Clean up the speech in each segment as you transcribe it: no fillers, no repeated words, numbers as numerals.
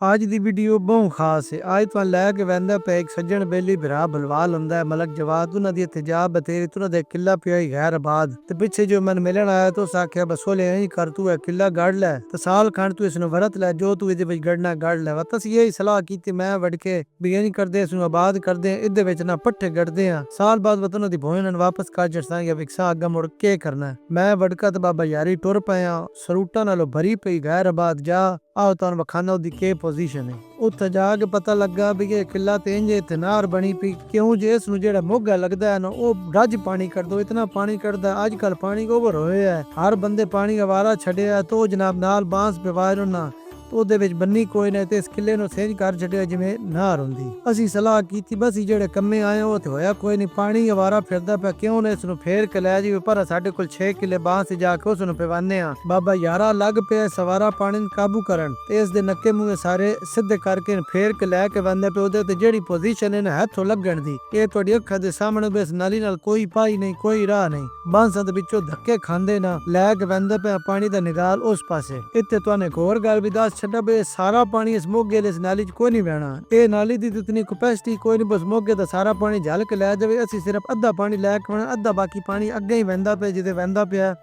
आज दी वीडियो बहुत खास है। आज तो लैके वैंदा पे एक सज्जन बेली भरा बलवाल हुंदा है मलक जवाद उन्हां दी तेजाब बतेरी तुना दे किला पिया ही गैर आबाद ते पिछे जो मन मिलन आया तो साख्या बस ओले यही कर तू है किला गढ़ ले ते साल खंड तू इसनु वरत ले जो तू इदे विच गढ़ना गढ़ ले। वतस यही सलाह कीती मैं वड़के भी यही कर दे इसनु आबाद कर दे इदे विच ना पट्ठे गढ़दे आ साल बाद वतन दी भोजन वापस कर जड़सा या विकसा अग्गा मुड़ के करना है। मैं वड़का ते बाबा यारी टुर पया सरूटा नालों भरी पई गैर आबाद जा आओ तुहानू वखाना ओदी के पोजीशन है। उत्थे जाके पता लगा भी ये किला ते इंज इत्थे नहर बनी पई क्यों जे इसनू जेड़ा मोगा लगदा है ना ओ रज पानी कर दो इतना पानी करदा अजकल पानी ओवर होए है हर बंदे पानी अवारा छड़िया तो जनाब नाल बांस पिवाए ना तो ਉਹਦੇ ਵਿੱਚ ਬੰਨੀ ਕੋਈ ਨਾ ਤੇ ਇਸ ਕਿਲੇ ਨੂੰ ਸੇਂਝ ਕਰ ਛੱਡਿਆ ਜਿਵੇਂ ਨਹਿਰ ਹੁੰਦੀ। ਅਸੀਂ ਸਲਾਹ ਕੀਤੀ ਬਸ ਜਿਹੜੇ ਕੰਮੇ ਆਏ ਉਹ ਤੇ ਹੋਇਆ ਕੋਈ ਨਹੀਂ ਪਾਣੀ ਅਵਾਰਾ ਫਿਰਦਾ ਪਿਆ ਕਿਉਂ ਨੇ ਇਸ ਨੂੰ ਫੇਰ ਕੇ ਲੈ ਜੀ ਪਰ ਸਾਡੇ ਕੋਲ 6 ਕਿਲੇ ਬਾਂਸ ਜਾ ਕੇ ਉਸ ਨੂੰ ਪਿਵਾਨੇ ਆ। ਬਾਬਾ ਯਾਰਾ ਲੱਗ ਪਿਆ ਸਵਾਰਾ ਪਾਣੀ ਨੂੰ ਕਾਬੂ ਕਰਨ ਤੇ ਇਸ ਦੇ ਨੱਕੇ ਮੂੰਹ ਸਾਰੇ ਸਿੱਧੇ ਕਰਕੇ ਫੇਰ ਕੇ ਲੈ ਕੇ ਵੰਦੇ ਪਏ ਉਹਦੇ ਤੇ ਜਿਹੜੀ ਪੋਜੀਸ਼ਨ ਹੈ ਨਾ ਹੱਥੋਂ ਲੱਗਣ ਦੀ ਇਹ ਤੁਹਾਡੀ ਅੱਖਾਂ ਦੇ ਸਾਹਮਣੇ ਬਸ ਨਾਲੀ ਨਾਲ ਕੋਈ ਪਾਈ ਨਹੀਂ ਕੋਈ ਰਾਹ ਨਹੀਂ ਬਾਂਸਾਂ ਦੇ ਵਿੱਚੋਂ ਧੱਕੇ ਖਾਂਦੇ ਨਾ ਲੈ ਕੇ ਵੰਦੇ ਪਏ ਪਾਣੀ ਦਾ ਨਿਗਾਲ ਉਸ ਪਾਸੇ। ਇੱਥੇ ਤੁਹਾਨੂੰ ਇੱਕ ਹੋਰ ਗੱਲ ਵੀ ਦੱਸ ਛੱਡਾ ਬੇ ਸਾਰਾ ਪਾਣੀ ਇਸ ਮੋਗੇ ਇਸ ਨਾਲੀ 'ਚ ਕੋਈ ਨਹੀਂ ਵਹਿਣਾ ਇਹ ਨਾਲੀ ਦੀ ਇਤਨੀ ਕਪੈਸਿਟੀ ਕੋਈ ਨਹੀਂ ਬਸ ਮੋਗੇ ਦਾ ਸਾਰਾ ਪਾਣੀ ਝੱਲ ਕੇ ਲੈ ਜਾਵੇ ਅਸੀਂ ਸਿਰਫ ਅੱਧਾ ਪਾਣੀ ਲੈ ਕੇ ਆਉਣਾ ਅੱਧਾ ਬਾਕੀ ਪਾਣੀ ਅੱਗੇ ਹੀ ਵਹਿੰਦਾ ਪਿਆ ਜਿੱਦੇ ਵਹਿੰਦਾ ਪਿਆ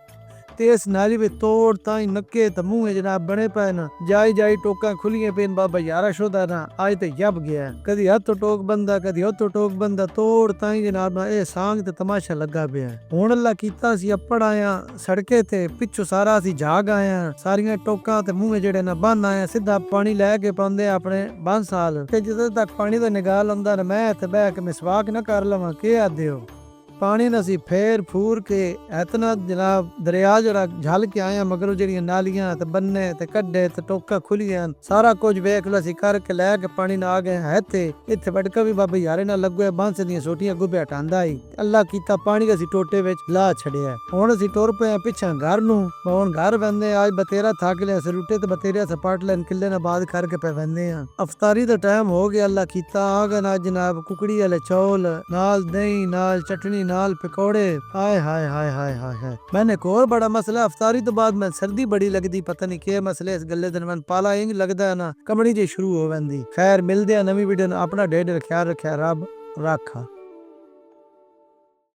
ਤੇ ਇਸ ਨਾਲੀ ਵਿੱਚ ਤੋੜ ਤਾਂ ਹੀ ਨੱਕੇ ਤੇ ਮੂੰਹ ਜਨਾਬ ਬਣੇ ਪਏ ਨਾ ਜਾਈ ਟੋਕਾਂ ਖੁੱਲੀਆਂ ਪਈਆਂ ਬਾਬਾ ਯਾਰਾ ਸ਼ੋਦਾ ਨਾ ਅੱਜ ਤੇ ਜੱਬ ਗਿਆ ਕਦੀ ਹੱਥ ਟੋਕ ਬੰਦਾ ਕਦੀ ਹੱਥ ਟੋਕ ਬੰਦਾ ਤੋੜ ਤਾਂ ਹੀ ਜਨਾਬ ਇਹ ਸਾਂਗ ਤੇ ਤਮਾਸ਼ਾ ਲੱਗਾ ਪਿਆ। ਹੁਣ ਅੱਲਾ ਕੀਤਾ ਸੀ ਅੱਪੜ ਆਇਆ ਸੜਕੇ ਤੇ ਪਿੱਛੋਂ ਸਾਰਾ ਅਸੀਂ ਜਾਗ ਆਇਆ ਸਾਰੀਆਂ ਟੋਕਾਂ ਤੇ ਮੂੰਹ ਜਿਹੜੇ ਨਾ ਬੰਨ ਆਇਆ ਸਿੱਧਾ ਪਾਣੀ ਲੈ ਕੇ ਪਾਉਂਦੇ ਆਪਣੇ ਬੰਸਾਲ ਤੇ ਜਦੋਂ ਤੱਕ ਪਾਣੀ ਦਾ ਨਿਗਾਲ ਆਉਂਦਾ ਨਾ ਮੈਂ ਇੱਥੇ ਬਹਿ ਕੇ ਮਿਸਵਾਕ ਨਾ ਕਰ ਲਵਾਂ ਕੀ ਆਦੇ ਹੋ ਪਾਣੀ ਨੂੰ ਅਸੀਂ ਫੇਰ ਫੂਰ ਕੇ ਇਤਨਾ ਜਨਾਬ ਦਰਿਆ ਜਿਹੜਾ ਝੱਲ ਕੇ ਆਏ ਮਗਰੋਂ ਜਿਹੜੀਆਂ ਨਾਲੀਆਂ ਤੇ ਬੰਨੇ ਤੇ ਕੱਢੇ ਤੇ ਟੋਕਾ ਖੁੱਲੀਆਂ ਸਾਰਾ ਕੁਝ ਵੇਖ ਲੋ ਅਸੀਂ ਕਰਕੇ ਲੈ ਕੇ ਪਾਣੀ ਨਾਲ ਆ ਗਏ ਹੈ ਤੇ ਇੱਥੇ ਵੜਕਾ ਵੀ ਬਾਬਾ ਯਾਰੇ ਨਾਲ ਲੱਗਿਆ ਬਾਂਸ ਦੀਆਂ ਛੋਟੀਆਂ ਗੁੱਬੇ ਹਟਾਂਦਾ ਹੀ ਅੱਲਾ ਕੀਤਾ ਪਾਣੀ ਅਸੀਂ ਟੋਟੇ ਵਿੱਚ ਲਾ ਛੜਿਆ। ਹੁਣ ਅਸੀਂ ਟੁਰ ਪਏ ਪਿੱਛਾ ਘਰ ਨੂੰ ਹੁਣ ਘਰ ਵੰਦੇ ਅੱਜ ਬਤੇਰਾ ਥੱਕ ਲਿਆ ਸਰੂਟੇ ਤੇ ਬਤੇਰਿਆ ਸਪਾਟ ਲੈਣ ਕਿੱਲੇ ਨਾਲ ਬਾਦ ਕਰਕੇ ਪੈ ਵੰਦੇ ਆ ਅਫਤਾਰੀ ਦਾ ਟਾਈਮ ਹੋ ਗਿਆ ਅੱਲਾ ਕੀਤਾ ਆ ਗਿਆ ਨਾ ਜਨਾਬ ਕੁਕੜੀ ਵਾਲੇ ਚੌਲ ਨਾਲ ਦਹੀਂ ਨਾਲ ਚਟਨੀ नाल पकौड़े हाय हाय हाय हाय हाय हाय। मैंने एक और बड़ा मसला अफ्तारी तो बाद मैं सर्दी बड़ी लगती पता नहीं क्या मसले इस गले दिन मन पाला इंज लगता है ना कमड़ी जी शुरू हो वंदी। खैर मिलदे नवी वीडियो अपना ढेर ख्याल रखा रब रखा।